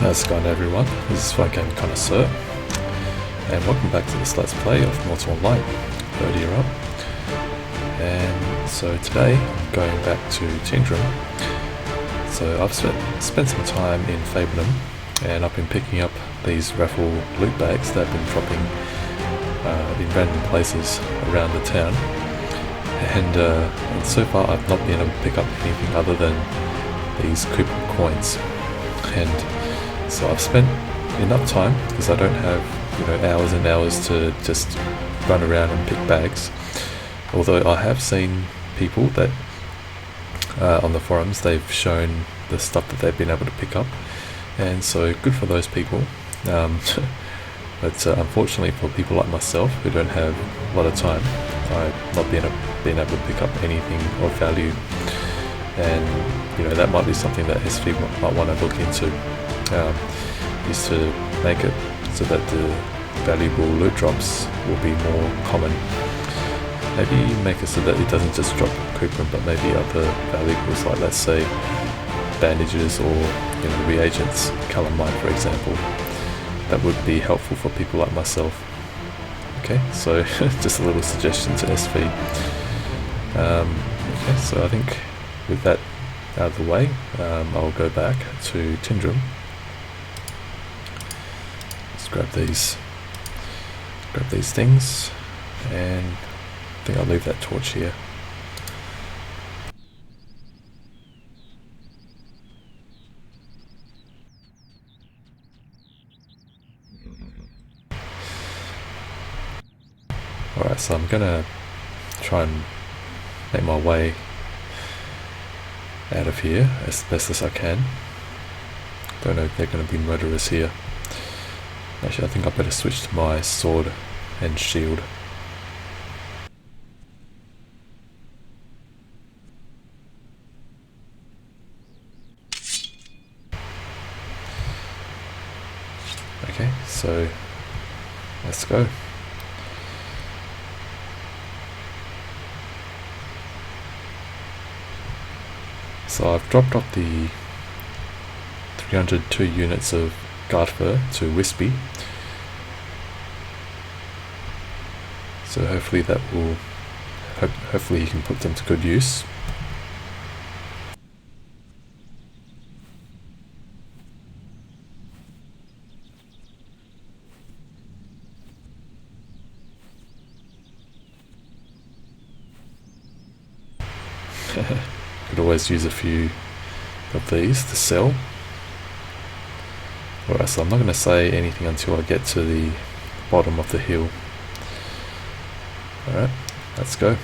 How's it going, everyone? This is Flight Game Connoisseur, and welcome back to this Let's Play of Mortal Online, 3rd year up. And so today I'm going back to Tindrem. So I've spent some time in Fabernum, and I've been picking up these raffle loot bags that have been dropping in random places around the town. And so far I've not been able to pick up anything other than these coupon coins. And so I've spent enough time, because I don't have hours and hours to just run around and pick bags. Although I have seen people that on the forums, they've shown the stuff that they've been able to pick up, and so good for those people. But unfortunately for people like myself who don't have a lot of time, I've not been able to pick up anything of value. And that might be something that SV might want to look into, is to make it so that the valuable loot drops will be more common. Maybe make it so that it doesn't just drop coupon, but maybe other valuables, like let's say bandages or reagents, calamine for example. That would be helpful for people like myself. Okay, so just a little suggestion to SV. Okay, so I think with that out of the way, I'll go back to Tindrem. Let's grab these things, and I think I'll leave that torch here. Alright, so I'm gonna try and make my way out of here as best as I can. Don't know if they're going to be murderers here. Actually, I think I better switch to my sword and shield. Okay, so let's go. So I've dropped off the 302 units of guard fur to Wispy. So hopefully that will, hopefully you can put them to good use. Could always use a few of these to sell. Alright, so I'm not going to say anything until I get to the bottom of the hill. Alright, let's go.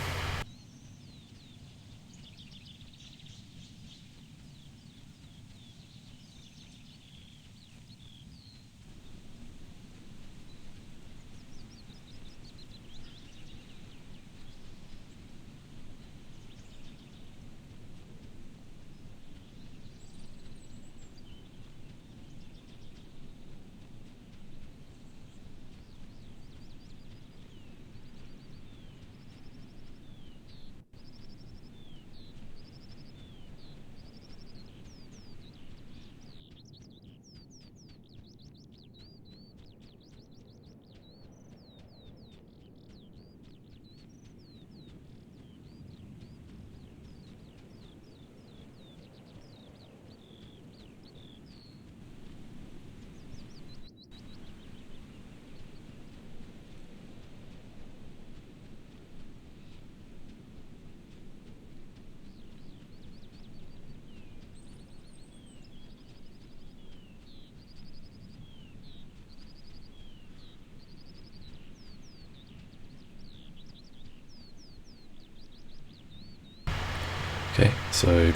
Okay, so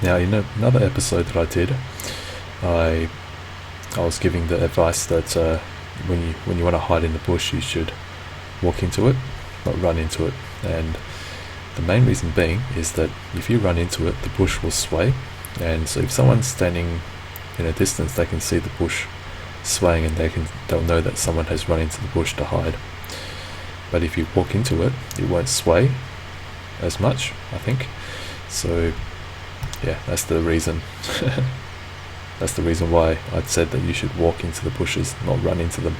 now in another episode that I did, I was giving the advice that when you want to hide in the bush, you should walk into it, not run into it. And the main reason being is that if you run into it, the bush will sway, and so if someone's standing in a distance, they can see the bush swaying, and they'll know that someone has run into the bush to hide. But if you walk into it, it won't sway as much, I think. So yeah, that's the reason. that's the reason why I'd said that you should walk into the bushes, not run into them.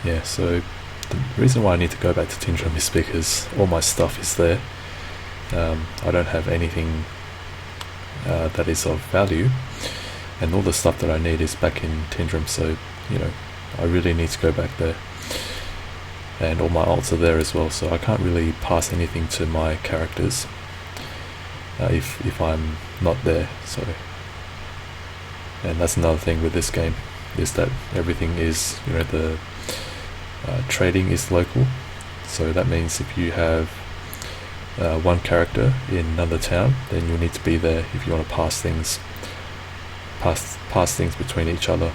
Yeah, so the reason why I need to go back to Tindrem is because all my stuff is there. I don't have anything that is of value, and all the stuff that I need is back in Tindrem, so, you know, I really need to go back there. And all my alts are there as well, so I can't really pass anything to my characters if I'm not there. So, and that's another thing with this game, is that everything is, you know, the trading is local. So that means if you have one character in another town, then you'll need to be there if you want to pass things between each other.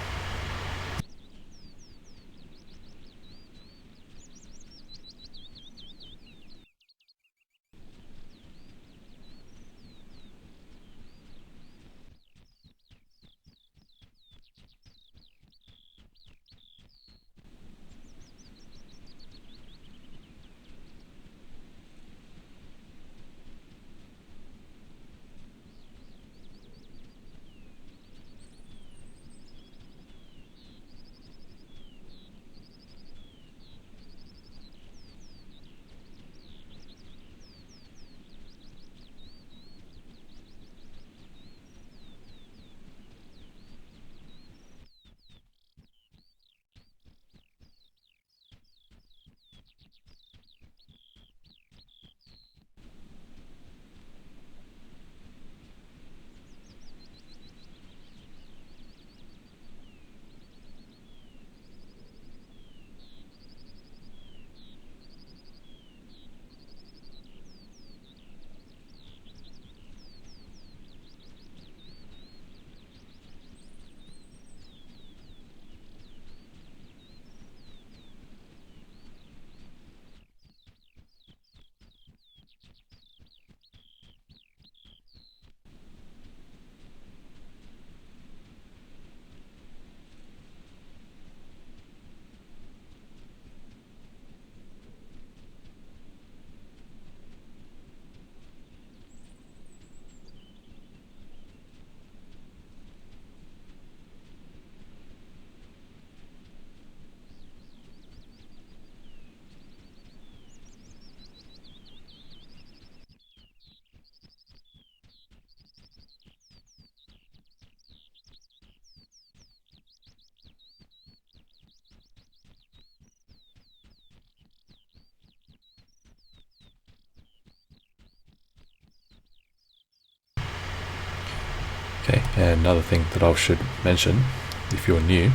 Okay, and another thing that I should mention, if you're new,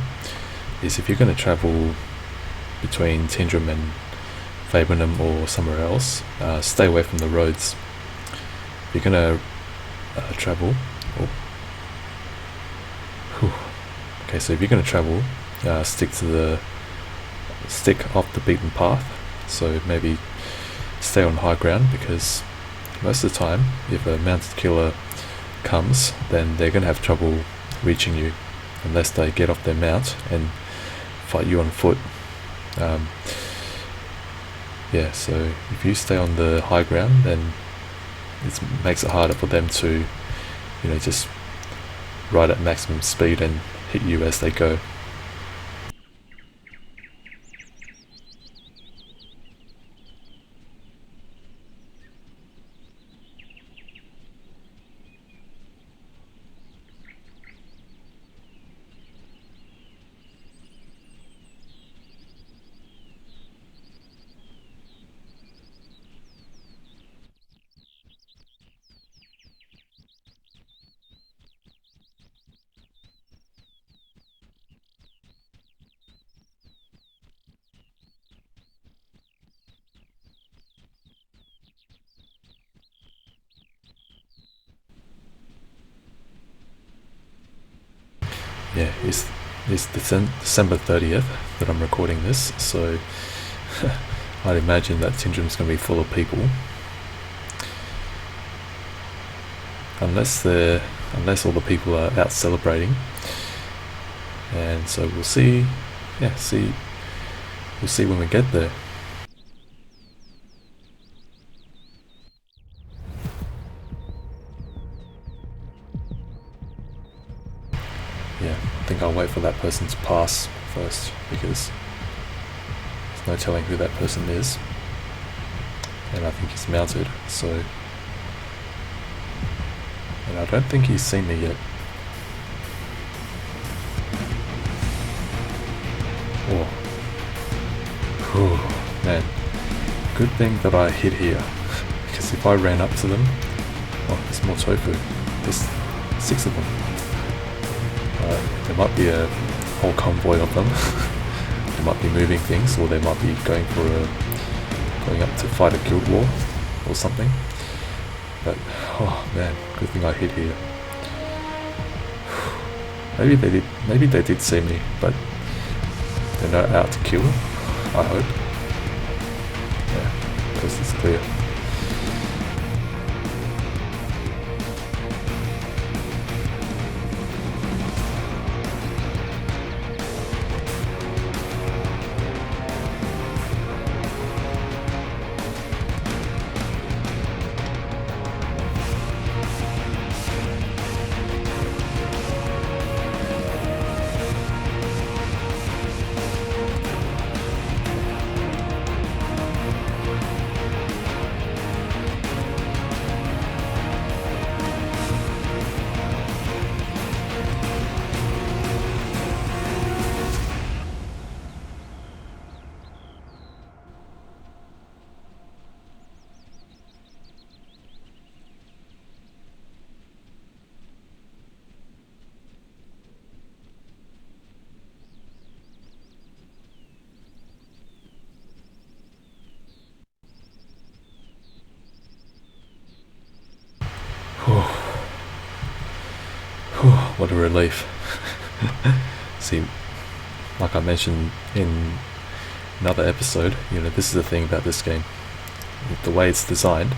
is if you're going to travel between Tindrem and Fabernum or somewhere else, stay away from the roads. If you're going to travel, okay, so if you're going to travel, stick off the beaten path. So maybe stay on high ground, because most of the time, if a mounted killer comes, then they're going to have trouble reaching you unless they get off their mount and fight you on foot. Yeah, so if you stay on the high ground, then it makes it harder for them to, you know, just ride at maximum speed and hit you as they go. yeah, it's December 30th that I'm recording this, so I'd imagine that Tindrem's going to be full of people, unless all the people are out celebrating. And so we'll see. Yeah, we'll see when we get there. Yeah, I think I'll wait for that person to pass first, because there's no telling who that person is, and I think he's mounted, so, and I don't think he's seen me yet. Oh, man, good thing that I hid here, because if I ran up to them, oh, there's more tofu, there's 6 of them. There might be a whole convoy of them. They might be moving things, or they might be going up to fight a guild war or something. But oh man, good thing I hid here. Maybe they did see me, but they're not out to kill, I hope. Yeah, coast is clear. What a relief. See, like I mentioned in another episode, this is the thing about this game. The way it's designed,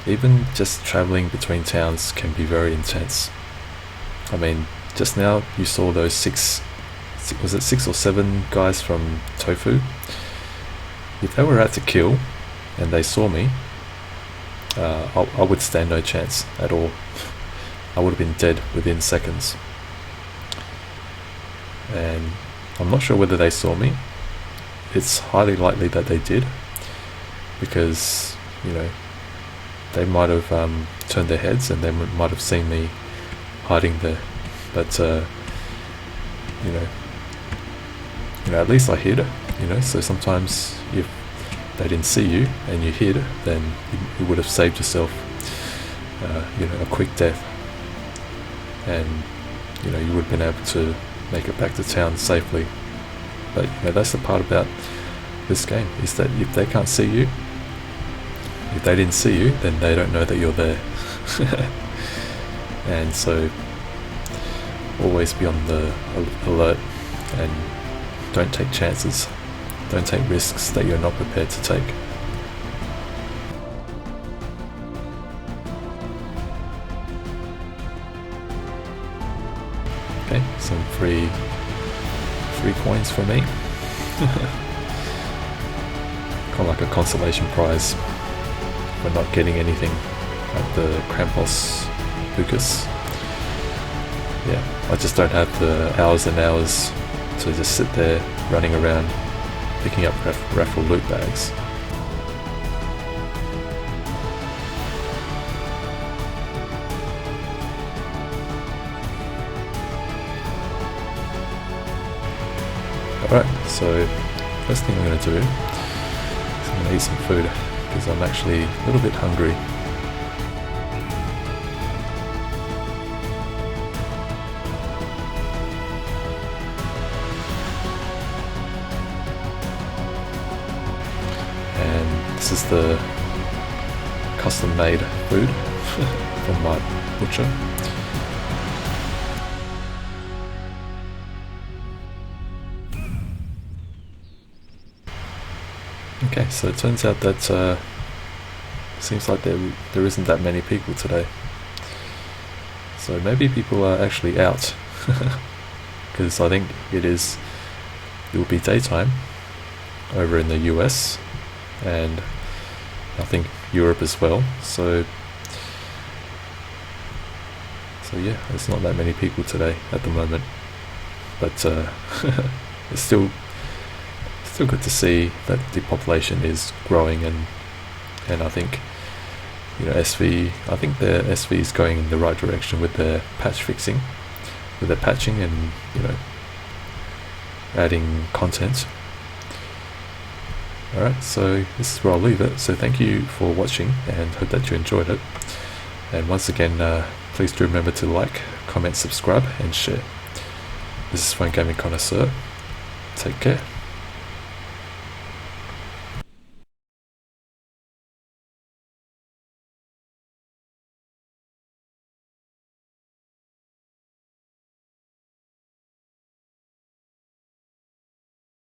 even just traveling between towns can be very intense. I mean, just now you saw those 6 or 7 guys from Tofu. If they were out to kill and they saw me, I would stand no chance at all. I would have been dead within seconds. And I'm not sure whether they saw me. It's highly likely that they did, because they might have turned their heads and they might have seen me hiding there. But at least I hid. So sometimes if they didn't see you and you hid, then you would have saved yourself a quick death, and you would have been able to make it back to town safely. But that's the part about this game, is that if they can't see you, if they didn't see you, then they don't know that you're there. And so always be on the alert, and don't take chances, don't take risks that you're not prepared to take. Okay, some free coins for me. Kind of like a consolation prize for not getting anything at the Krampus Lucas. Yeah, I just don't have the hours and hours to just sit there running around picking up raffle loot bags. Alright, so first thing I'm going to do is I'm going to eat some food, because I'm actually a little bit hungry. And this is the custom made food from my butcher. Okay, so it turns out that seems like there isn't that many people today. So maybe people are actually out, because I think it will be daytime over in the US, and I think Europe as well. So yeah, there's not that many people today at the moment, but it's still good to see that the population is growing, and I think I think the SV is going in the right direction with their patch fixing, with their patching, and adding content. Alright, so this is where I'll leave it. So thank you for watching, and hope that you enjoyed it. And once again, please do remember to like, comment, subscribe, and share. This is Phone Gaming Connoisseur. Take care.